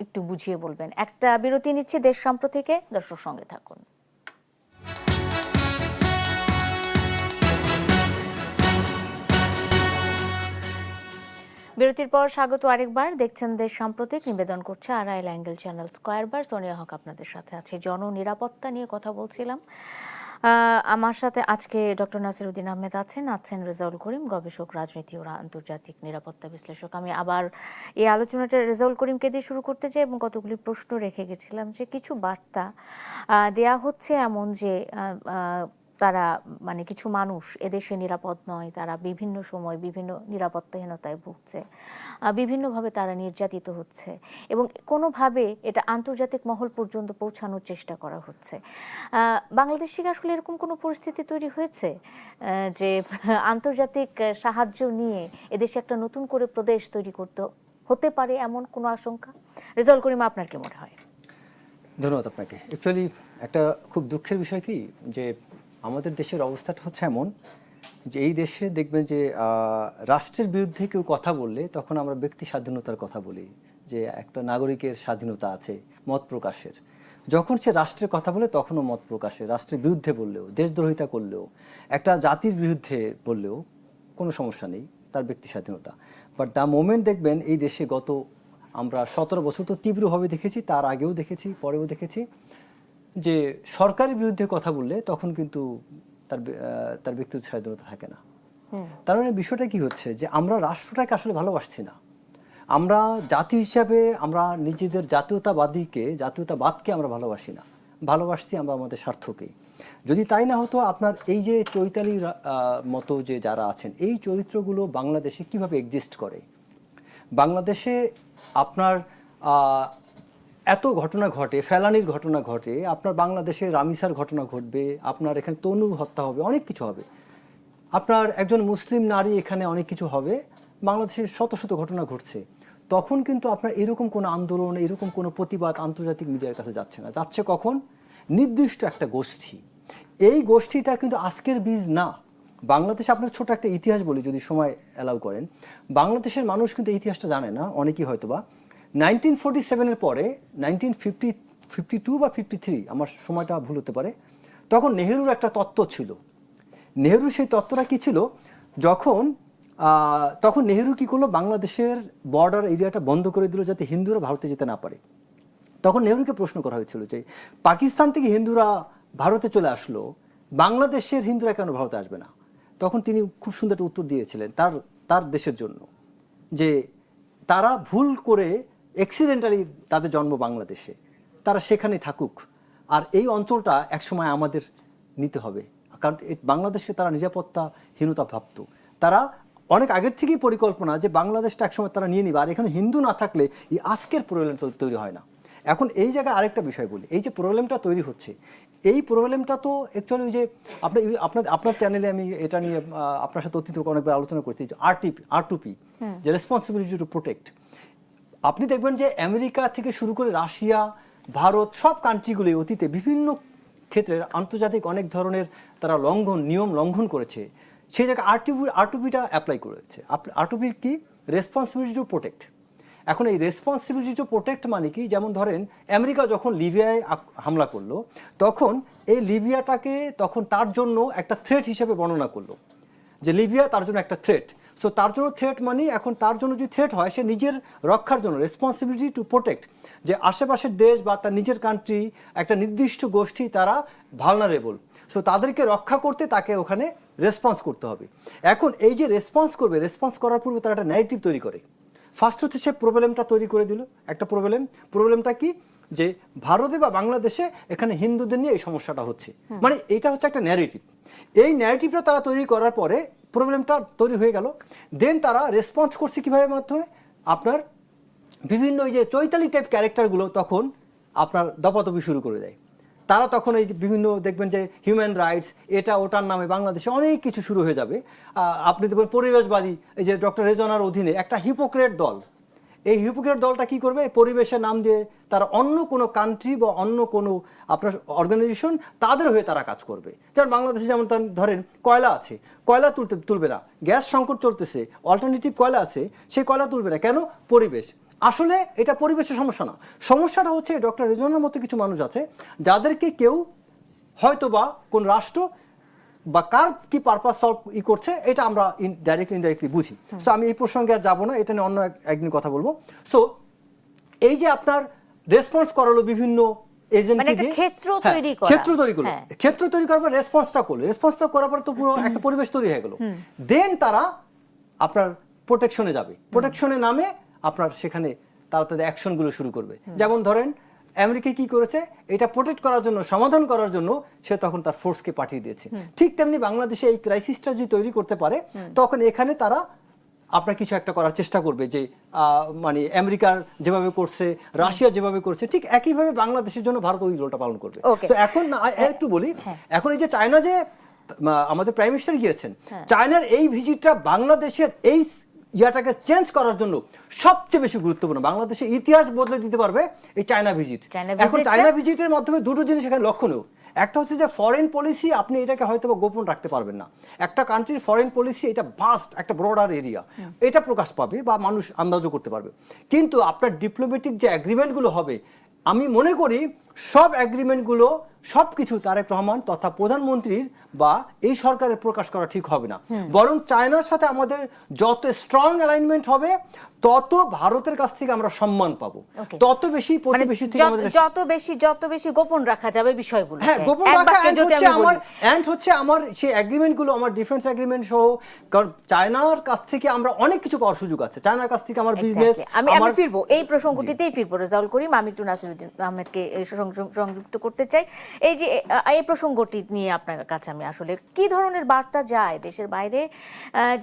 একটু বুঝিয়ে বলবেন। একটা বিরতি নিচ্ছি দেশ সম্প্রতি থেকে, দর্শক সঙ্গে থাকুন। বিরতির পর স্বাগত আরেকবার, দেখছেন দেশ সাম্প্রতিক, নিবেদন করছে আড়াইল অ্যাঙ্গেল চ্যানেল স্কয়ার বার। সোনিয়া হক আপনাদের সাথে আছে। জননিরাপত্তা নিয়ে কথা বলছিলাম। আমার সাথে আজকে ডক্টর নাসিরউদ্দিন আহমেদ আছেন রেজাউল করিম, গবেষক, রাজনীতি ও আন্তর্জাতিক নিরাপত্তা বিশ্লেষক। আমি আবার এই আলোচনাটা রেজাউল করিমকে দিয়ে শুরু করতে চাই এবং কতগুলি প্রশ্ন রেখে গেছিলাম যে কিছু বার্তা দেয়া হচ্ছে এমন যে তারা মানে কিছু মানুষ এদেশে নিরাপদ নয়, তারা বিভিন্ন সময় বিভিন্ন নিরাপত্তাহীনতায় ভুগছে, বিভিন্নভাবে তারা নির্যাতিত হচ্ছে এবং কোনোভাবে এটা আন্তর্জাতিক মহল পর্যন্ত পৌঁছানোর চেষ্টা করা হচ্ছে। বাংলাদেশে কি আসলে এরকম কোনো পরিস্থিতি তৈরি হয়েছে যে আন্তর্জাতিক সাহায্য নিয়ে এদেশে একটা নতুন করে প্রদেশ তৈরি করতে হতে পারে এমন কোনো আশঙ্কা? রেজাউল করিম, আপনার কি মনে হয়? ধন্যবাদ আপনাকে। অ্যাকচুয়ালি একটা খুব দুঃখের বিষয় কি যে আমাদের দেশের অবস্থাটা হচ্ছে এমন যে এই দেশে দেখবেন যে রাষ্ট্রের বিরুদ্ধে কেউ কথা বললে তখন আমরা ব্যক্তি স্বাধীনতার কথা বলি, যে একটা নাগরিকের স্বাধীনতা আছে মত প্রকাশের। যখন সে রাষ্ট্রের কথা বলে তখনও মত প্রকাশের, রাষ্ট্রের বিরুদ্ধে বললেও, দেশদ্রোহিতা করলেও, একটা জাতির বিরুদ্ধে বললেও কোনো সমস্যা নেই, তার ব্যক্তি স্বাধীনতা। বাট দ্য মোমেন্ট দেখবেন এই দেশে গত আমরা 17 বছর তো তীব্রভাবে দেখেছি, তার আগেও দেখেছি, পরেও দেখেছি যে সরকারের বিরুদ্ধে কথা বললে তখন কিন্তু তার ব্যক্তিগত স্বাধীনতা থাকে না। তার মানে বিষয়টা কি হচ্ছে যে আমরা রাষ্ট্রটাকে আসলে ভালোবাসছি না। আমরা জাতি হিসাবে আমরা নিজেদের জাতীয়তাবাদকে আমরা ভালোবাসি না, ভালোবাসছি আমরা আমাদের স্বার্থকে। যদি তাই না হতো, আপনার এই যে চৈতালির মতো যে যারা আছেন, এই চরিত্রগুলো বাংলাদেশে কিভাবে এক্সিস্ট করে? বাংলাদেশে আপনার এত ঘটনা ঘটে, ফেলানির ঘটনা ঘটে, আপনার বাংলাদেশে রামিসার ঘটনা ঘটবে, আপনার এখানে তনু হত্যা হবে, অনেক কিছু হবে, আপনার একজন মুসলিম নারী এখানে অনেক কিছু হবে, বাংলাদেশে শত শত ঘটনা ঘটছে। তখন কিন্তু আপনার এরকম কোনো আন্দোলন, এরকম কোনো প্রতিবাদ আন্তর্জাতিক মিডিয়ার কাছে যাচ্ছে না। যাচ্ছে কখন? নির্দিষ্ট একটা গোষ্ঠী। এই গোষ্ঠীটা কিন্তু আজকের বীজ না। বাংলাদেশে আপনার ছোট একটা ইতিহাস বলি, যদি সময় অ্যালাউ করেন। বাংলাদেশের মানুষ কিন্তু ইতিহাসটা জানে না, অনেকেই হয়তোবা 1947-এর পরে 1952 বা 53, আমার সময়টা ভুল হতে পারে, তখন নেহেরুর একটা তত্ত্ব ছিল। নেহেরু সেই তত্ত্বটা কি ছিল? তখন নেহেরু কি করলো, বাংলাদেশের বর্ডার এরিয়াটা বন্ধ করে দিল যাতে হিন্দুরা ভারতে যেতে না পারে। তখন নেহেরুকে প্রশ্ন করা হয়েছিল যে পাকিস্তান থেকে হিন্দুরা ভারতে চলে আসলো, বাংলাদেশের হিন্দুরা কেন ভারতে আসবে না? তখন তিনি খুব সুন্দর একটা উত্তর দিয়েছিলেন তার দেশের জন্য, যে তারা ভুল করে অ্যাক্সিডেন্টালি তাদের জন্ম বাংলাদেশে, তারা সেখানে থাকুক, আর এই অঞ্চলটা একসময় আমাদের নিতে হবে। কারণ বাংলাদেশকে তারা নিরাপত্তাহীনতা ভাবত। তারা অনেক আগের থেকেই পরিকল্পনা যে বাংলাদেশটা একসময় তারা নিয়ে নিবে, আর এখানে হিন্দু না থাকলে এই আজকের প্রবলেম তৈরি হয় না। এখন এই জায়গায় আরেকটা বিষয় বলি, এই যে প্রবলেমটা তৈরি হচ্ছে, এই প্রবলেমটা তো অ্যাকচুয়ালি যে আপনার চ্যানেলে আমি এটা নিয়ে আপনার সাথে অতীত অনেকবার আলোচনা করছি, যে R2P, যে রেসপন্সিবিলিটি টু প্রোটেক্ট। আপনি দেখবেন যে আমেরিকা থেকে শুরু করে রাশিয়া, ভারত, সব কান্ট্রিগুলি অতীতে বিভিন্ন ক্ষেত্রে আন্তর্জাতিক অনেক ধরনের তারা নিয়ম লঙ্ঘন করেছে, সেই জায়গায় R2Pটা অ্যাপ্লাই করেছে। R2P কি? Responsibility to protect. এখন এই রেসপন্সিবিলিটি টু প্রোটেক্ট মানে কি? যেমন ধরেন আমেরিকা যখন লিবিয়ায় হামলা করলো, তখন এই লিবিয়াটাকে তখন তার জন্য একটা থ্রেট হিসেবে বর্ণনা করলো, যে লিবিয়া তার জন্য একটা থ্রেট। সো তার জন্য থ্রেট মানে এখন তার জন্য যদি থ্রেট হয়, সে নিজের রক্ষার জন্য রেসপন্সিবিলিটি টু প্রোটেক্ট, যে আশেপাশের দেশ বা তার নিজের কান্ট্রি, একটা নির্দিষ্ট গোষ্ঠী তারা ভালনারেবল, সো তাদেরকে রক্ষা করতে তাকে ওখানে রেসপন্স করতে হবে। এখন এই যে রেসপন্স করার পূর্বে তারা একটা ন্যারেটিভ তৈরি করে। ফার্স্ট হচ্ছে সে প্রবলেমটা তৈরি করে দিল, একটা প্রবলেমটা কি? যে ভারতে বা বাংলাদেশে এখানে হিন্দুদের নিয়ে এই সমস্যাটা হচ্ছে, মানে এটা হচ্ছে একটা ন্যারেটিভ। এই ন্যারেটিভটা তারা তৈরি করার পরে প্রবলেমটা তৈরি হয়ে গেল। দেন তারা রেসপন্স করছে কিভাবে? মাধ্যমে আপনার বিভিন্ন এই যে চৈতালি টাইপ ক্যারেক্টারগুলো তখন আপনার দপাদপি শুরু করে দেয়। তারা তখন এই যে বিভিন্ন দেখবেন যে হিউম্যান রাইটস, এটা ওটার নামে বাংলাদেশে অনেক কিছু শুরু হয়ে যাবে। আপনি দেখবেন পরিবেশবাদী, এই যে ডক্টর রেজনার অধীনে একটা হিপোক্রেট দল, এই হিপোক্রেট দলটা কি করবে? পরিবেশের নাম দিয়ে তারা অন্য কোনো কান্ট্রি বা অন্য কোনো আপনার অর্গানাইজেশন, তাদের হয়ে তারা কাজ করবে। যেমন বাংলাদেশে যেমন ধরেন কয়লা আছে, কয়লা তুলবে না, গ্যাস সংকট চলতেছে, অল্টারনেটিভ কয়লা আছে, সেই কয়লা তুলবে না কেন? পরিবেশ। আসলে এটা পরিবেশের সমস্যা না, সমস্যাটা হচ্ছে ডক্টর রেজনার মতো কিছু মানুষ আছে, যাদেরকে কেউ হয়তো বা কোন রাষ্ট্র বা কার কি পারপাস সলভ করছে, এটা আমরা ইনডাইরেক্টলি বুঝি। সো আমি এই প্রসঙ্গে আর যাবো না, এটা নিয়ে অন্য একদিন কথা বলবো। সো এই যে আপনার রেসপন্স করালো বিভিন্ন এজেন্টকে মানে একটা দিয়ে ক্ষেত্র হ্যাঁ, তৈরি করা। ক্ষেত্র তৈরি করলো, হ্যাঁ। ক্ষেত্র তৈরি করার পর রেসপন্সটা করার পর তো পুরো একটা পরিবেশ তৈরি হয়ে গেল। দেন তারা আপনার প্রোটেকশনে যাবে, প্রোটেকশনে নামে আপনার সেখানে তারা তাদের অ্যাকশনগুলো শুরু করবে। যেমন ধরেন আমেরিকা কি করেছে, এটা প্রোটেক্ট করার জন্য, সমাধান করার জন্য সে তখন তার ফোর্সকে পাঠিয়ে দিয়েছে। ঠিক তেমনি বাংলাদেশে এই ক্রাইসিসটা যদি তৈরি করতে পারে, তখন এখানে তারা আপনার কিছু একটা করার চেষ্টা করবে, যে মানে আমেরিকার যেভাবে করছে, রাশিয়া যেভাবে করছে, ঠিক একইভাবে বাংলাদেশের জন্য ভারত ওই রোলটা পালন করবে। Okay. তো এখন একটু বলি, এখন এই যে চায়না যে আমাদের প্রাইম মিনিস্টার গিয়েছেন, চায়নার এই ভিজিটটা বাংলাদেশের এই ইয়াটাকে চেঞ্জ করার জন্য সবচেয়ে বেশি গুরুত্বপূর্ণ। বাংলাদেশের ইতিহাস বদলে দিতে পারবে এই চায়না ভিজিট। এখন চায়না ভিজিটের মাধ্যমে দুটো জিনিস এখানে লক্ষণীয়। একটা হচ্ছে যে ফরেন পলিসি, আপনি এটাকে হয়তো গোপন রাখতে পারবেন না। একটা কান্ট্রির ফরেন পলিসি এটা ভাস্ট, একটা ব্রডার এরিয়া, এটা প্রকাশ পাবে বা মানুষ আন্দাজও করতে পারবে। কিন্তু আপনার ডিপ্লোম্যাটিক যে অ্যাগ্রিমেন্টগুলো হবে, আমি মনে করি সব অ্যাগ্রিমেন্টগুলো সব কিছু তারেক রহমান তথা প্রধানমন্ত্রীর বা এই সরকারের প্রকাশ করা ঠিক হবে না। বরং চায়নার সাথে আমাদের যত স্ট্রং অ্যালাইনমেন্ট হবে, তত ভারতের কাছ থেকে আমরা সম্মান পাবো, তত বেশি প্রতিবেশী থেকে আমাদের যত বেশি গোপন রাখা যাবে বিষয়গুলো। হ্যাঁ, গোপন রাখা হচ্ছে আমার সেই এগ্রিমেন্টগুলো, আমার ডিফেন্স এগ্রিমেন্ট সহ। কারণ চায়নার কাছ থেকে আমরা অনেক কিছু পাওয়ার সুযোগ আছে, চায়নার কাছ থেকে আমার বিজনেস। আমি ফিরবো এই প্রসঙ্গটিতেই ফিরবো রেজাউল করিম। আমি একটু নাসিরউদ্দিন আহমেদকে সংযুক্ত করতে চাই। এই যে এই প্রসঙ্গটি নিয়ে আপনার কাছে আমি আসলে কি ধরনের বার্তা যায় দেশের বাইরে,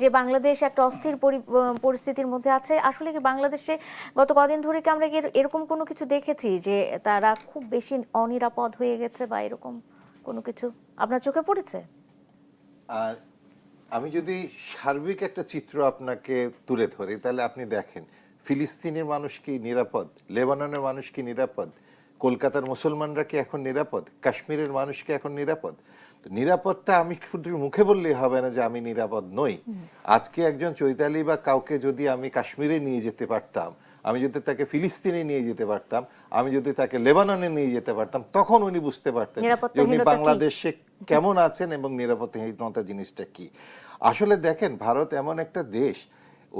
যে বাংলাদেশ একটা অস্থির পরিস্থিতির মধ্যে আছে? আসলে কি বাংলাদেশে গত কদিন ধরে কি আমরা এরকম কোনো কিছু দেখেছি যে তারা খুব বেশি অনিরাপদ হয়ে গেছে, বা এরকম কোনো কিছু আপনার চোখে পড়েছে? আর আমি যদি সার্বিক একটা চিত্র আপনাকে তুলে ধরি, তাহলে আপনি দেখেন ফিলিস্তিনের মানুষ কি নিরাপদ, লেবাননের মানুষ কি নিরাপদ, কলকাতার মুসলমানরা কি এখন নিরাপদ, কাশ্মীরের মানুষ কি এখন নিরাপদ? তো নিরাপত্তা আমি শুধু মুখে বললেই হবে না যে আমি নিরাপদ নই। আজকে একজন চৈতালি বা কাউকে যদি আমি কাশ্মীরে নিয়ে যেতে পারতাম, আমি যদি তাকে ফিলিস্তিনে নিয়ে যেতে পারতাম, আমি যদি তাকে লেবাননে নিয়ে যেতে পারতাম, তখন উনি বুঝতে পারতেন যে উনি বাংলাদেশে কেমন আছেন এবং নিরাপত্তাহীনতা জিনিসটা কি। আসলে দেখেন, ভারত এমন একটা দেশ,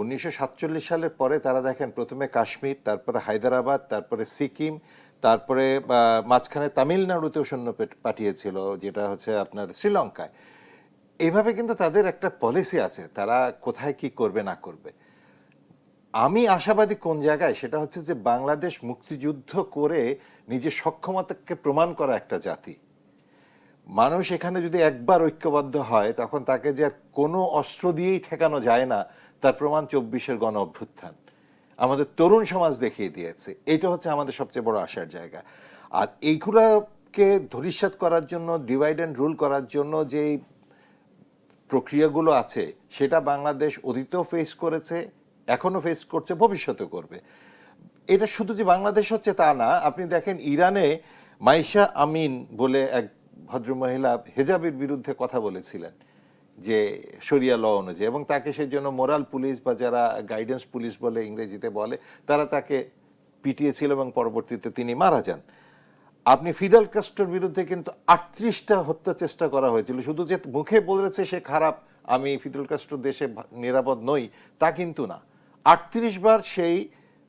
1947 সালের পরে তারা দেখেন প্রথমে কাশ্মীর, তারপরে হায়দ্রাবাদ, তারপরে সিকিম, তারপরে মাঝখানে তামিলনাড়ুতেও সৈন্য পাঠিয়েছিল, যেটা হচ্ছে আপনার শ্রীলঙ্কায়। এইভাবে কিন্তু তাদের একটা পলিসি আছে, তারা কোথায় কি করবে না করবে। আমি আশাবাদী কোন জায়গায়, সেটা হচ্ছে যে বাংলাদেশ মুক্তিযুদ্ধ করে নিজের সক্ষমতাকে প্রমাণ করা একটা জাতি। মানুষ এখানে যদি একবার ঐক্যবদ্ধ হয়, তখন তাকে যে আর কোনো অস্ত্র দিয়েই ঠেকানো যায় না, তার প্রমাণ 24-এর গণ অভ্যুত্থান আমাদের তরুণ সমাজ দেখিয়ে দিয়েছে। এটা হচ্ছে আমাদের সবচেয়ে বড় আশার জায়গা। আর এইগুলোকে ধূলিসাৎ করার জন্য, ডিভাইড অ্যান্ড রুল করার জন্য যে প্রক্রিয়াগুলো আছে, সেটা বাংলাদেশ অতীতেও ফেস করেছে, এখনো ফেস করছে, ভবিষ্যতে করবে। এটা শুধু যে বাংলাদেশ হচ্ছে তা না। আপনি দেখেন ইরানে মাইশা আমিন বলে এক ভদ্রমহিলা হেজাবের বিরুদ্ধে কথা বলেছিলেন, যে শরিয়া ল অনুযায়ী, এবং তাকে সেই জন্য মোরাল পুলিশ বা যারা গাইডেন্স পুলিশ বলে ইংরেজিতে বলে, তারা তাকে পিটিয়েছিল এবং পরবর্তীতে তিনি মারা যান। আপনি ফিদেল কাস্ট্রোর বিরুদ্ধে কিন্তু 38টা হত্যা চেষ্টা করা হয়েছিল। শুধু যে মুখে বলেছে সে খারাপ, আমি ফিদেল কাস্ট্রো দেশে নিরাপদ নই, তা কিন্তু না। 38 বার সেই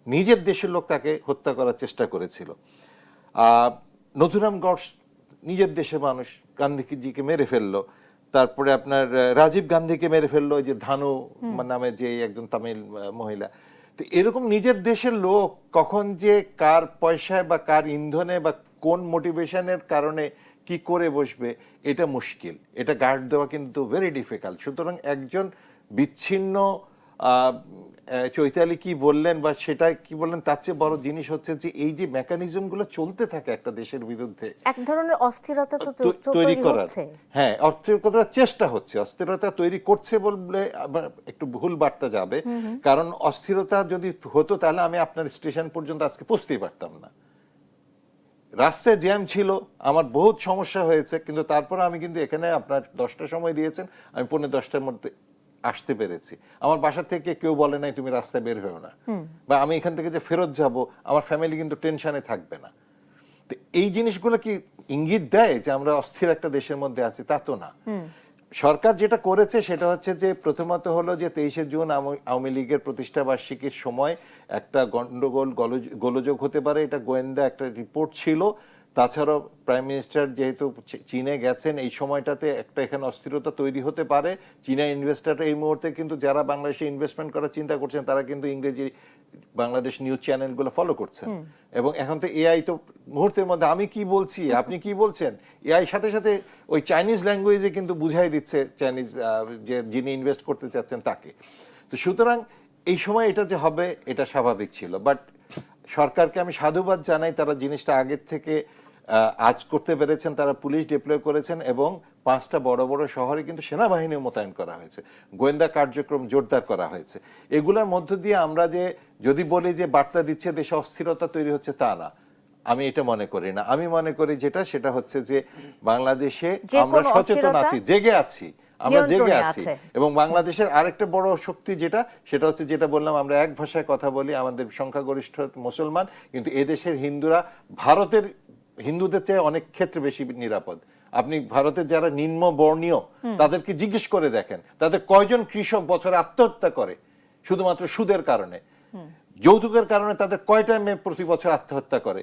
নিজের দেশের লোক তাকে হত্যা করার চেষ্টা করেছিল। নথুরাম গডস নিজের দেশের মানুষ গান্ধীজিকে মেরে ফেললো। তারপরে আপনার রাজীব গান্ধীকে মেরে ফেললো, যে ধানু নামে যে একজন তামিল মহিলা। তো এরকম নিজের দেশের লোক কখন যে কার পয়সায় বা কার ইন্ধনে বা কোন মোটিভেশনের কারণে কি করে বসবে, এটা মুশকিল, এটা গার্ড দেওয়া কিন্তু ভেরি ডিফিকাল্ট। সুতরাং একজন বিচ্ছিন্ন চৈতালি কি বললেন বা সেটা কি বললেন, তার চেয়ে বড় জিনিস হচ্ছে যে এই যে মেকানিজমগুলো চলতে থাকে একটা দেশের বিরুদ্ধে, এক ধরনের অস্থিরতা তো তৈরি করার, হচ্ছে। হ্যাঁ, অস্থিরতার চেষ্টা হচ্ছে। অস্থিরতা তৈরি করছে বললে একটু ভুল বার্তা যাবে, কারণ অস্থিরতা যদি হতো তাহলে আমি আপনার স্টেশন পর্যন্ত আজকে পৌঁছতেই পারতাম না। রাস্তায় জ্যাম ছিল, আমার বহুত সমস্যা হয়েছে, কিন্তু তারপরে আমি কিন্তু এখানে আপনার 10টা সময় দিয়েছেন, আমি 10:45-টার মধ্যে আসতে পেরেছি। আমার বাসা থেকে কেউ বলে নাই তুমি রাস্তায় বের হও না, বা আমি এখান থেকে যে ফেরত যাব আমার ফ্যামিলি কিন্তু টেনশনে থাকবে না। তো এই জিনিসগুলো কি ইঙ্গিত দেয় যে আমরা অস্থির একটা দেশের মধ্যে আছি? তা তো না। সরকার যেটা করেছে সেটা হচ্ছে যে প্রথমত হলো যে 23শে জুন আওয়ামী লীগের প্রতিষ্ঠা বার্ষিকীর সময় একটা গন্ডগোল গোলযোগ হতে পারে, এটা গোয়েন্দা একটা রিপোর্ট ছিল, তাছাড়াও প্রাইম মিনিস্টার যেহেতু চীনে গেছেন, এই সময়টাতে একটা এখানে অস্থিরতা তৈরি হতে পারে। চীনা ইনভেস্টররা এই মুহূর্তে কিন্তু যারা বাংলাদেশে ইনভেস্টমেন্ট করার চিন্তা করছেন তারা কিন্তু ইংরেজি বাংলাদেশ নিউজ চ্যানেলগুলো ফলো করছেন। এবং এখন তো এআই তো মুহূর্তের মধ্যে আমি কি বলছি আপনি কি বলছেন, এআই সাথে সাথে ওই চাইনিজ ল্যাঙ্গুয়েজে কিন্তু বুঝাই দিচ্ছে চাইনিজ যে যিনি ইনভেস্ট করতে চাচ্ছেন তাকে। তো সুতরাং এই সময় এটা যে হবে এটা স্বাভাবিক ছিল, বাট সরকারকে আমি সাধুবাদ জানাই, তারা জিনিসটা আগের থেকে আজ করতে পেরেছেন। তারা পুলিশ ডিপ্লয় করেছেন এবং 5টা বড় বড় শহরে কিন্তু সেনাবাহিনী মোতায়েন করা হয়েছে, গোয়েন্দা কার্যক্রম জোরদার করা হয়েছে। এগুলোর মধ্য দিয়ে আমরা যে যদি বলি যে বার্তা দিচ্ছে দেশে অস্থিরতা তৈরি হচ্ছে, তা না, আমি এটা মনে করি না। আমি মনে করি সেটা হচ্ছে যে বাংলাদেশে আমরা সচেতন আছি, জেগে আছি, আমরা জেগে আছি। এবং বাংলাদেশের আরেকটা বড় শক্তি সেটা হচ্ছে যেটা বললাম, আমরা এক ভাষায় কথা বলি, আমাদের সংখ্যাগরিষ্ঠ মুসলমান, কিন্তু এদেশের হিন্দুরা ভারতের হিন্দুদের চেয়ে অনেক ক্ষেত্রে বেশি নিরাপদ। আপনি ভারতের যারা নিম্ন বর্ণীয় তাদেরকে জিজ্ঞেস করে দেখেন, তাদের কয়জন কৃষক বছরে আত্মহত্যা করে শুধুমাত্র সুদের কারণে, যৌতুকের কারণে তাদের কয়টা মেয়ে প্রতি বছর আত্মহত্যা করে,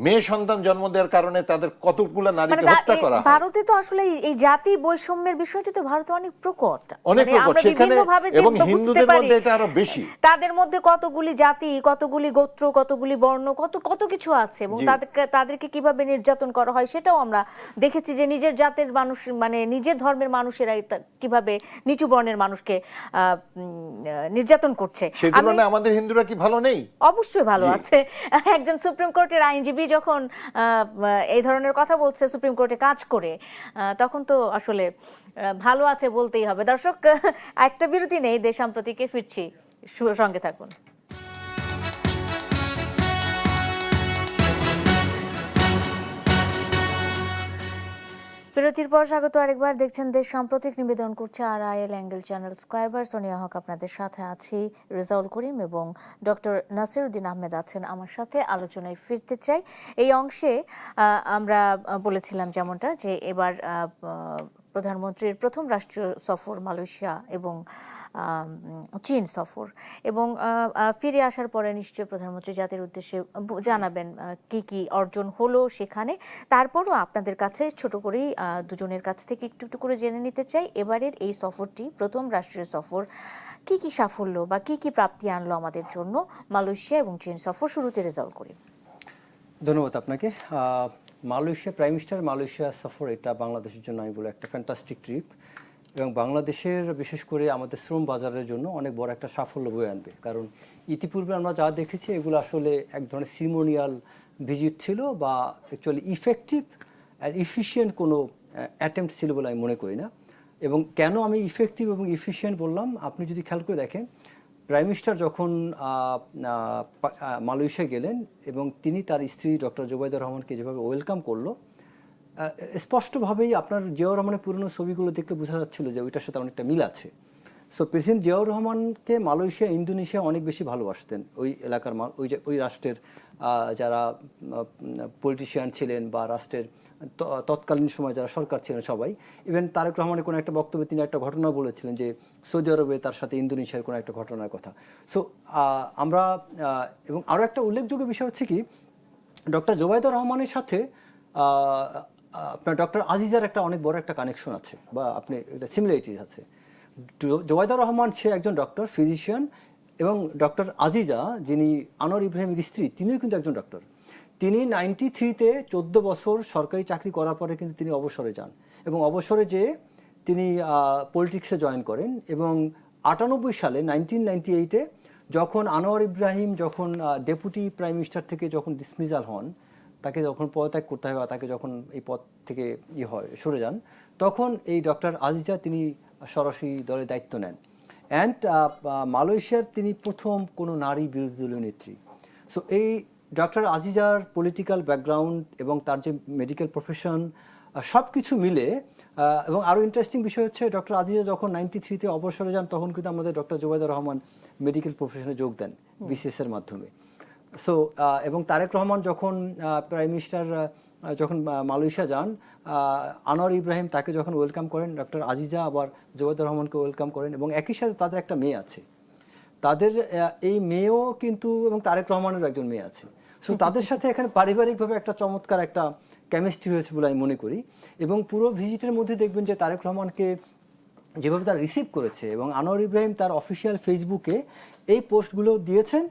মেয়ে সন্তান জন্ম দেওয়ার কারণে তাদের কতগুলো নারীকে হত্যা করা হয়। ভারতে তো আসলে এই জাতি বৈষম্যের বিষয়টি তো ভারতে অনেক প্রকট, অনেক প্রকট সেখানে, এবং হিন্দুদের মধ্যে এটা আরো বেশি। তাদের মধ্যে কতগুলি জাতি, কতগুলি গোত্র, কতগুলি বর্ণ, কত কিছু আছে, এবং তাদেরকে কিভাবে নির্যাতন করা হয় সেটাও আমরা দেখেছি, যে নিজের জাতের মানুষ মানে নিজের ধর্মের মানুষেরাই কিভাবে নিচু বর্ণের মানুষকে নির্যাতন করছে। সেই তুলনায় আমাদের হিন্দুরা কি ভালো নেই? অবশ্যই ভালো আছে। একজন সুপ্রিম কোর্টের আইনজীবী যখন এই ধরনের কথা বলছে সুপ্রিম কোর্টে কাজ করে, তখন তো আসলে ভালো আছে বলতেই হবে। দর্শক, একটা বিরতি নেই, দেশ সাম্প্রতিকে ফিরছি, সঙ্গে থাকুন। বিরতির পর স্বাগত আরেকবার। দেখছেন দেশ সাম্প্রতিক, নিবেদন করছে RIL অ্যাঙ্গেল চ্যানেল স্কয়ারবার। সোনিয়া হক আপনাদের সাথে আছি, রেজাউল করিম এবং ডক্টর নাসিরউদ্দিন আহমেদ আছেন আমার সাথে। আলোচনায় ফিরতে চাই। এই অংশে আমরা বলেছিলাম যেমনটা, যে এবার প্রধানমন্ত্রীর প্রথম রাষ্ট্রীয় সফর মালয়েশিয়া এবং চীন সফর, এবং ফিরে আসার পরে নিশ্চয়ই প্রধানমন্ত্রী জাতির উদ্দেশ্যে জানাবেন কি কি অর্জন হলো সেখানে। তারপরও আপনাদের কাছে ছোট করেই দুজনের কাছ থেকে একটু করে জেনে নিতে চাই, এবারের এই সফরটি, প্রথম রাষ্ট্রীয় সফর, কি কি সাফল্য বা কি কি প্রাপ্তি আনলো আমাদের জন্য মালয়েশিয়া এবং চীন সফর? শুরুতে রেজাল্ট করি। ধন্যবাদ আপনাকে। মালয়েশিয়া প্রাইম মিনিস্টার মালয়েশিয়া সফর, এটা বাংলাদেশের জন্য আমি বলি একটা ফ্যান্টাস্টিক ট্রিপ, এবং বাংলাদেশের বিশেষ করে আমাদের শ্রম বাজারের জন্য অনেক বড় একটা সাফল্য বয়ে আনবে। কারণ ইতিপূর্বে আমরা যা দেখেছি এগুলো আসলে এক ধরনের সিরিমোনিয়াল ভিজিট ছিল, বা অ্যাকচুয়ালি ইফেক্টিভ আর ইফিশিয়েন্ট কোনো অ্যাটেম্প্ট ছিল বলে আমি মনে করি না। এবং কেন আমি ইফেক্টিভ এবং ইফিশিয়েন্ট বললাম, আপনি যদি খেয়াল করে দেখেন, প্রাইম মিনিস্টার যখন মালয়েশিয়া গেলেন এবং তিনি তার স্ত্রী ডক্টর জোবাইদা রহমানকে যেভাবে ওয়েলকাম করলো, স্পষ্টভাবেই আপনার জিয়াউর রহমানের পুরনো ছবিগুলো দেখলে বোঝা যাচ্ছিল যে ওইটার সাথে অনেকটা মিল আছে। সো প্রেসিডেন্ট জিয়াউর রহমানকে মালয়েশিয়া, ইন্দোনেশিয়া অনেক বেশি ভালোবাসতেন। ওই এলাকার ওই রাষ্ট্রের যারা পলিটিশিয়ান ছিলেন বা রাষ্ট্রের তৎকালীন সময় যারা সরকার ছিলেন সবাই, ইভেন তারেক রহমানের কোনো একটা বক্তব্যে তিনি একটা ঘটনা বলেছিলেন যে সৌদি আরবে তার সাথে ইন্দোনেশিয়ার কোনো একটা ঘটনার কথা। সো আমরা এবং আরও একটা উল্লেখযোগ্য বিষয় হচ্ছে কি, ডক্টর জোবাইদা রহমানের সাথে আপনার ডক্টর আজিজার একটা অনেক বড় একটা কানেকশন আছে, বা আপনি এটা সিমিলারিটিস আছে। জোবাইদা রহমান সে একজন ডক্টর, ফিজিশিয়ান, এবং ডক্টর আজিজা যিনি আনোয়ার ইব্রাহিমের স্ত্রী, তিনিও কিন্তু একজন ডক্টর। তিনি 93-তে 14 বছর সরকারি চাকরি করার পরে কিন্তু তিনি অবসরে যান, এবং অবসরে যেয়ে তিনি পলিটিক্সে জয়েন করেন। এবং 98 সালে 1998-এ যখন আনোয়ার ইব্রাহিম যখন ডেপুটি প্রাইম মিনিস্টার থেকে যখন ডিসমিসাল হন, তাকে যখন পদত্যাগ করতে হয় বা তাকে যখন এই পদ থেকে সরে যান, তখন এই ডক্টর আজিজা তিনি সরাসরি দলের দায়িত্ব নেন। অ্যান্ড মালয়েশিয়ার তিনি প্রথম কোনো নারী বিরোধী দলীয় নেত্রী। সো এই ডক্টর আজিজার পলিটিক্যাল ব্যাকগ্রাউন্ড এবং তার যে মেডিকেল প্রফেশন, সব কিছু মিলে, এবং আরও ইন্টারেস্টিং বিষয় হচ্ছে ডক্টর আজিজা যখন 93-তে অবসরে যান, তখন কিন্তু আমাদের ডক্টর জোবাইদা রহমান মেডিকেল প্রফেশনে যোগ দেন বিসিএসের মাধ্যমে। সো এবং তারেক রহমান যখন প্রাইম মিনিস্টার যখন মালয়েশিয়া যান, আনোয়ার ইব্রাহিম তাকে যখন ওয়েলকাম করেন, ডক্টর আজিজা আবার জোবাইদা রহমানকে ওয়েলকাম করেন, এবং একই সাথে তাদের একটা মেয়ে আছে। তাদের এই মেয়েও কিন্তু, এবং তারেক রহমানের একজন মেয়ে আছে। সো তাদের সাথে এখানে পারিবারিকভাবে একটা চমৎকার একটা কেমিস্ট্রি হয়েছে বলে আমি মনে করি। এবং পুরো ভিজিটের মধ্যে দেখবেন যে তারেক রহমানকে যেভাবে তারা রিসিভ করেছে, এবং আনোয়ার ইব্রাহিম তার অফিসিয়াল ফেসবুকে এই পোস্টগুলো দিয়েছেন,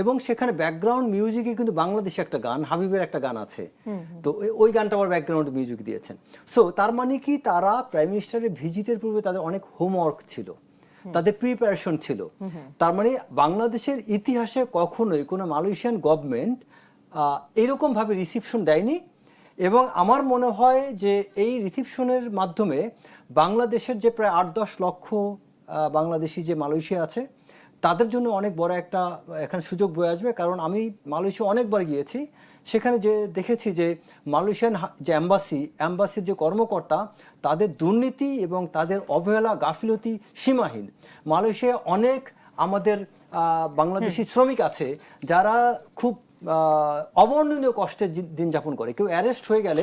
এবং সেখানে ব্যাকগ্রাউন্ড মিউজিকে কিন্তু বাংলাদেশে একটা গান, হাবিবের একটা গান আছে, তো ওই গানটা আবার ব্যাকগ্রাউন্ড মিউজিক দিয়েছেন। সো তার মানে কি, তারা প্রাইম মিনিস্টারের ভিজিটের পূর্বে তাদের অনেক হোমওয়ার্ক ছিল, তাদের প্রিপারেশন ছিল। তার মানে বাংলাদেশের ইতিহাসে কখনোই কোনো মালয়েশিয়ান গভর্নমেন্ট এইরকমভাবে রিসিপশন দেয়নি। এবং আমার মনে হয় যে এই রিসিপশনের মাধ্যমে বাংলাদেশের যে প্রায় 8-10 লক্ষ বাংলাদেশি যে মালয়েশিয়া আছে, তাদের জন্য অনেক বড় একটা এখানে সুযোগ বয়ে আসবে। কারণ আমি মালয়েশিয়া অনেকবার গিয়েছি, সেখানে যে দেখেছি যে মালয়েশিয়ান যে অ্যাম্বাসির যে কর্মকর্তা, তাদের দুর্নীতি এবং তাদের অবহেলা গাফিলতি সীমাহীন। মালয়েশিয়া অনেক আমাদের বাংলাদেশি শ্রমিক আছে যারা খুব অবর্ণনীয় কষ্টে দিন যাপন করে। কেউ অ্যারেস্ট হয়ে গেলে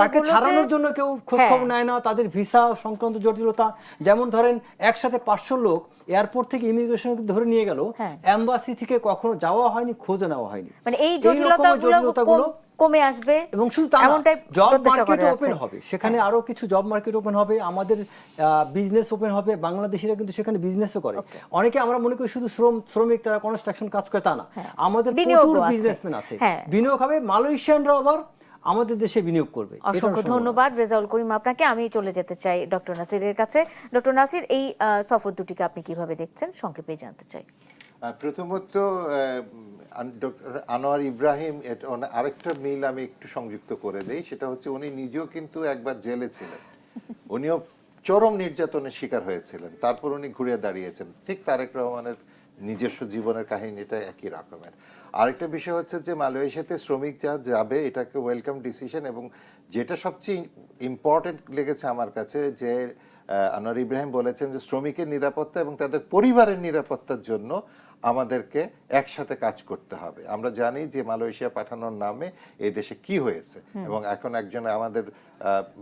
তাকে ছাড়ানোর জন্য কেউ খোঁজখবর নেয় না, তাদের ভিসা সংক্রান্ত জটিলতা, যেমন ধরেন একসাথে 500 লোক এয়ারপোর্ট থেকে ইমিগ্রেশন ধরে নিয়ে গেল, এম্বাসি থেকে কখনো যাওয়া হয়নি, খোঁজও নেওয়া হয়নি। মানে এই জটিলতাগুলো কমে আসবে, এবং শুধু তা না, জব মার্কেট ওপেন হবে, সেখানে আরো কিছু জব মার্কেট ওপেন হবে, আমাদের বিজনেস ওপেন হবে। বাংলাদেশিরা কিন্তু সেখানে বিজনেসও করে। অনেকে আমরা মনে করি শুধু শ্রমিক, তারা কনস্ট্রাকশন কাজ করে, তা না, আমাদের প্রচুর বিজনেসম্যান আছে, বিনিয়োগ হবে। মালয়েশিয়ানরাও আবার আমাদের দেশে বিনিয়োগ করবে। অসংখ্য ধন্যবাদ রেজাউল করিম আপনাকে। আমি চলে যেতে চাই ডক্টর নাসিরের কাছে। ডক্টর নাসির, এই সফর দুটিকে আপনি কিভাবে দেখছেন, সংক্ষেপে জানতে চাই। প্রথমত আনোয়ার ইব্রাহিম, আরেকটা মিল আমি একটু সংযুক্ত করে দেই, সেটা হচ্ছে উনি নিজেও কিন্তু একবার জেলে ছিলেন, উনিও চরম নির্যাতনের শিকার হয়েছিলেন, তারপর উনি ঘুরে দাঁড়িয়েছেন। ঠিক তারেক রহমানের নিজস্ব জীবনের কাহিনীটা একই রকমের। আরেকটা বিষয় হচ্ছে যে মালয়েশিয়াতে শ্রমিক যা যাবে, এটাকে ওয়েলকাম ডিসিশন। এবং যেটা সবচেয়ে ইম্পর্টেন্ট লেগেছে আমার কাছে, যে আনোয়ার ইব্রাহিম বলেছেন যে শ্রমিকের নিরাপত্তা এবং তাদের পরিবারের নিরাপত্তার জন্য আমাদেরকে একসাথে কাজ করতে হবে। আমরা জানি যে মালয়েশিয়া পাঠানোর নামে এই দেশে কি হয়েছে, এবং এখন একজন আমাদের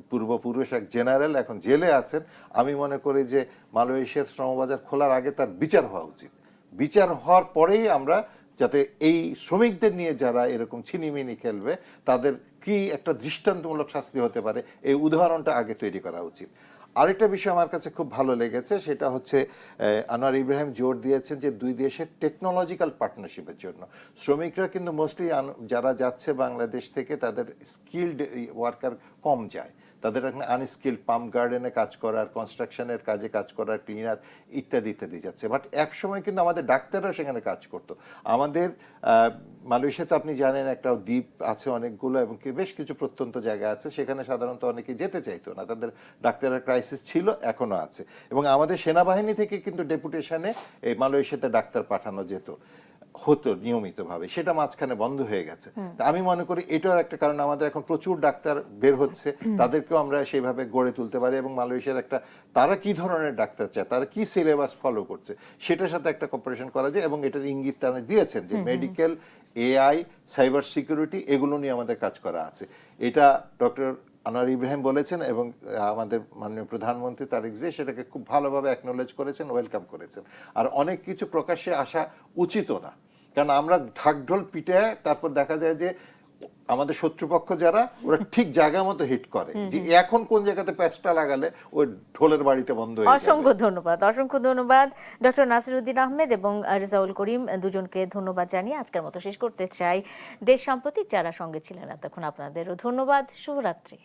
পূর্বপুরুষ এক জেনারেল এখন জেলে আছেন। আমি মনে করি যে মালয়েশিয়ার শ্রমবাজার খোলার আগে তার বিচার হওয়া উচিত। বিচার হওয়ার পরেই আমরা যাতে এই শ্রমিকদের নিয়ে যারা এরকম ছিনিমিনি খেলবে, তাদের কি একটা দৃষ্টান্তমূলক শাস্তি হতে পারে, এই উদাহরণটা আগে তৈরি করা উচিত। আরেকটা বিষয় আমার কাছে খুব ভালো লেগেছে, সেটা হচ্ছে আনোয়ার ইব্রাহিম জোর দিয়েছেন যে দুই দেশের টেকনোলজিক্যাল পার্টনারশিপের জন্য। শ্রমিকরা কিন্তু মোস্টলি যারা যাচ্ছে বাংলাদেশ থেকে, তাদের স্কিল্ড ওয়ার্কার কম যায়, তাদের এখানে আনস্কিল্ড পাম্প গার্ডেনে কাজ করার, কনস্ট্রাকশনের কাজে কাজ করার, ক্লিনার ইত্যাদি ইত্যাদি যাচ্ছে। বাট এক সময় কিন্তু আমাদের ডাক্তাররাও সেখানে কাজ করতো। আমাদের মালয়েশিয়াতে আপনি জানেন একটা দ্বীপ আছে অনেকগুলো, এবং বেশ কিছু প্রত্যন্ত জায়গা আছে, সেখানে সাধারণত অনেকে যেতে চাইতো না, তাদের ডাক্তারের ক্রাইসিস ছিল, এখনো আছে। এবং আমাদের সেনাবাহিনী থেকে কিন্তু ডেপুটেশনে এই মালয়েশিয়াতে ডাক্তার পাঠানো যেত, হতো নিয়মিতভাবে, সেটা মাঝখানে বন্ধ হয়ে গেছে। আমি মনে করি এটার একটা কারণ, আমাদের এখন প্রচুর ডাক্তার বের হচ্ছে, তাদেরকেও আমরা সেইভাবে গড়ে তুলতে পারি। এবং মালয়েশিয়ার একটা, তারা কি ধরনের ডাক্তার চায়, তারা কি সিলেবাস ফলো করছে, সেটার সাথে একটা কপারেশন করা যায়। এবং এটার ইঙ্গিত তারা দিয়েছেন যে মেডিকেল, এআই, সাইবার সিকিউরিটি, এগুলো নিয়ে আমাদের কাজ করা আছে। এটা ডক্টর আনোয়ার ইব্রাহিম বলেছেন, এবং আমাদের মাননীয় প্রধানমন্ত্রী তারেক জিয়া সেটাকে খুব ভালোভাবে অ্যাকনোলেজ করেছেন, ওয়েলকাম করেছেন। আর অনেক কিছু প্রকাশ্যে আসা উচিতও না, কারণ আমরা ঢাকঢোল পিটে তারপর দেখা যায় যে আমাদের শত্রুপক্ষ যারা, ওরা ঠিক জায়গা মতো হিট করে, যে এখন কোন জায়গাতে প্যাচটা লাগালে ওই ঢোলের বাড়িটা বন্ধ হয়ে যাবে। অসংখ্য ধন্যবাদ ডক্টর নাসিরউদ্দিন আহমেদ এবং রেজাউল করিম, দুজনকে ধন্যবাদ জানিয়ে আজকের মতো শেষ করতে চাই। দেশ সাম্প্রতিক যারা সঙ্গে ছিলেন এতক্ষণ, আপনাদেরও ধন্যবাদ। শুভরাত্রি।